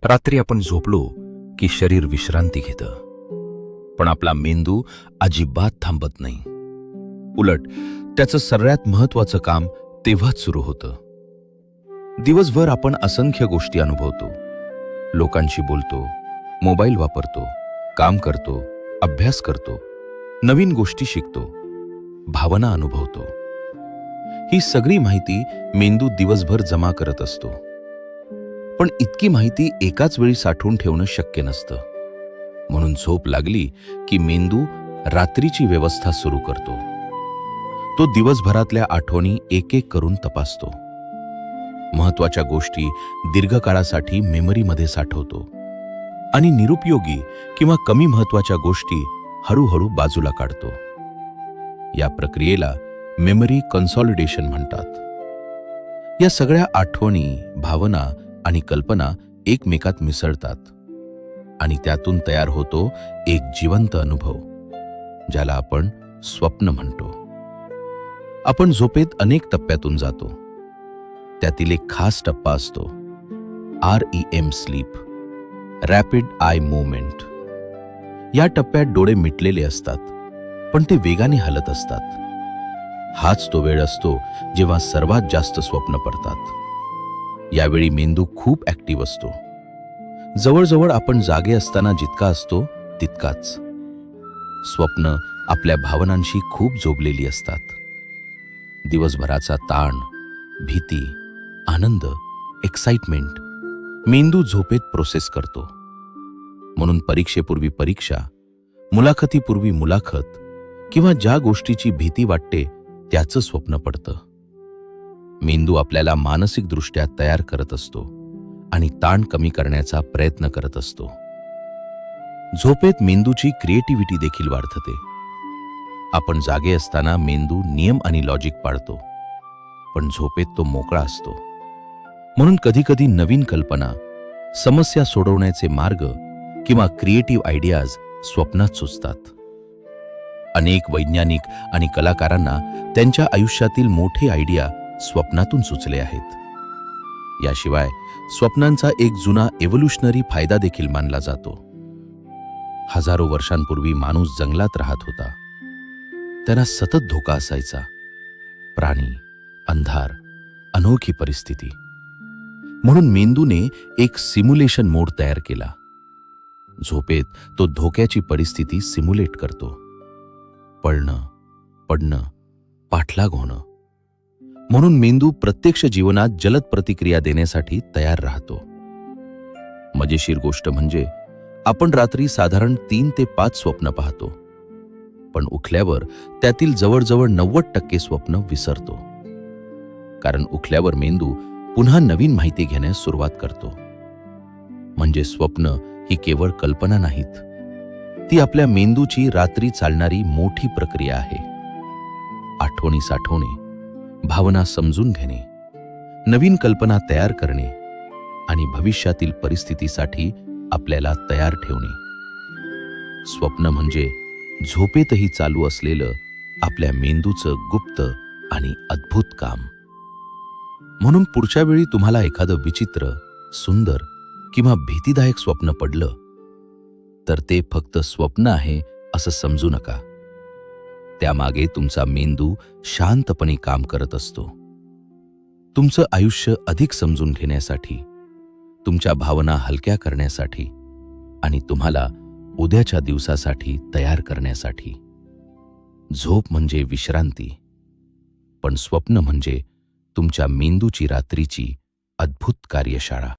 रात्री आपण झोपलो की शरीर विश्रांती घेतं, पण आपला मेंदू अजिबात थांबत नाही. उलट त्याचं सर्वात महत्वाचं काम तेव्हाच सुरू होतं. दिवसभर आपण असंख्य गोष्टी अनुभवतो, लोकांशी बोलतो, मोबाईल वापरतो, काम करतो, अभ्यास करतो, नवीन गोष्टी शिकतो, भावना अनुभवतो. ही सगळी माहिती मेंदू दिवसभर जमा करत असतो. पण इतकी माहिती एकाच वेळी साठवून ठेवणं शक्य नसतं. म्हणून झोप लागली की मेंदू रात्रीची व्यवस्था सुरू करतो. तो दिवसभरातल्या आठवणी एक एक करून तपासतो. महत्वाच्या गोष्टी दीर्घकाळासाठी मेमरीमध्ये साठवतो आणि निरुपयोगी किंवा कमी महत्वाच्या गोष्टी हळूहळू बाजूला काढतो. या प्रक्रियेला मेमरी कन्सॉलिडेशन म्हणतात. या सगळ्या आठवणी, भावना आणि कल्पना एकमेकात मिसळतात आणि त्यातून तयार होतो एक जिवंत अनुभव, ज्याला आपण स्वप्न म्हणतो. आपण झोपेत अनेक टप्प्यातून जातो. त्यातील एक खास टप्पा असतो REM sleep, rapid I movement. या टप्प्यात डोळे मिटलेले असतात, पण ते वेगाने हलत असतात. हाच तो वेळ असतो जेव्हा सर्वात जास्त स्वप्न पडतात. यावेळी मेंदू खूप ऍक्टिव्ह असतो. जवळजवळ आपण जागे असताना जितका असतो तितकाच. स्वप्न आपल्या भावनांशी खूप जोडलेली असतात. दिवसभराचा ताण, भीती, आनंद, एक्साइटमेंट मेंदू झोपेत प्रोसेस करतो. म्हणून परीक्षेपूर्वी परीक्षा, मुलाखतीपूर्वी मुलाखत किंवा ज्या गोष्टीची भीती वाटते त्याचं स्वप्न पडतं. मेंदू आपल्याला मानसिकदृष्ट्या तयार करत असतो आणि ताण कमी करण्याचा प्रयत्न करत असतो. झोपेत मेंदूची क्रिएटिव्हिटी देखील वाढते. आपण जागे असताना मेंदू नियम आणि लॉजिक पाळतो, पण झोपेत तो मोकळा असतो. म्हणून कधीकधी नवीन कल्पना, समस्या सोडवण्याचे मार्ग किंवा क्रिएटिव्ह आयडियाज स्वप्नात सुचतात. अनेक वैज्ञानिक आणि कलाकारांना त्यांच्या आयुष्यातील मोठे आयडिया स्वप्नातून सुचले आहेत. याशिवाय स्वप्नांचा एक जुना एव्होल्युशनरी फायदा देखील मानला जातो. हजारो वर्षांपूर्वी माणूस जंगलात राहत होता. त्यांना सतत धोका असायचा. प्राणी, अंधार, अनोखी परिस्थिती. म्हणून मेंदूने एक सिम्युलेशन मोड तयार केला. झोपेत तो धोक्याची परिस्थिती सिम्युलेट करतो. पळणं, पडणं, पाठलाग होणं. म्हणून मेंदू प्रत्यक्ष जीवनात जलद प्रतिक्रिया देण्यासाठी तयार राहतो. मजेशीर गोष्ट म्हणजे आपण रात्री साधारण 3 ते 5 स्वप्न पाहतो, पण उठल्यावर त्यातील जवळजवळ 90% स्वप्न विसरतो. कारण उठल्यावर मेंदू पुन्हा नवीन माहिती घेण्यास सुरुवात करतो. म्हणजे स्वप्न ही केवळ कल्पना नाहीत, ती आपल्या मेंदूची रात्री चालणारी मोठी प्रक्रिया आहे. आठवणी साठवणे, भावना समजून घेणे, नवीन कल्पना तयार करणे आणि भविष्यातील परिस्थितीसाठी आपल्याला तयार ठेवणे. स्वप्न म्हणजे झोपेतही चालू असलेलं आपल्या मेंदूचं गुप्त आणि अद्भुत काम. म्हणून पुढच्या वेळी तुम्हाला एखादं विचित्र, सुंदर किंवा भीतीदायक स्वप्न पडलं तर ते फक्त स्वप्न आहे असं समजू नका. त्यामागे तुमचा मेंदू शांतपणे काम करत असतो. तुमचं आयुष्य अधिक समजून घेण्यासाठी, तुमच्या भावना हलक्या करण्यासाठी आणि तुम्हाला उद्याच्या दिवसासाठी तयार करण्यासाठी. झोप म्हणजे विश्रांती, पण स्वप्न म्हणजे तुमच्या मेंदूची रात्रीची अद्भुत कार्यशाळा.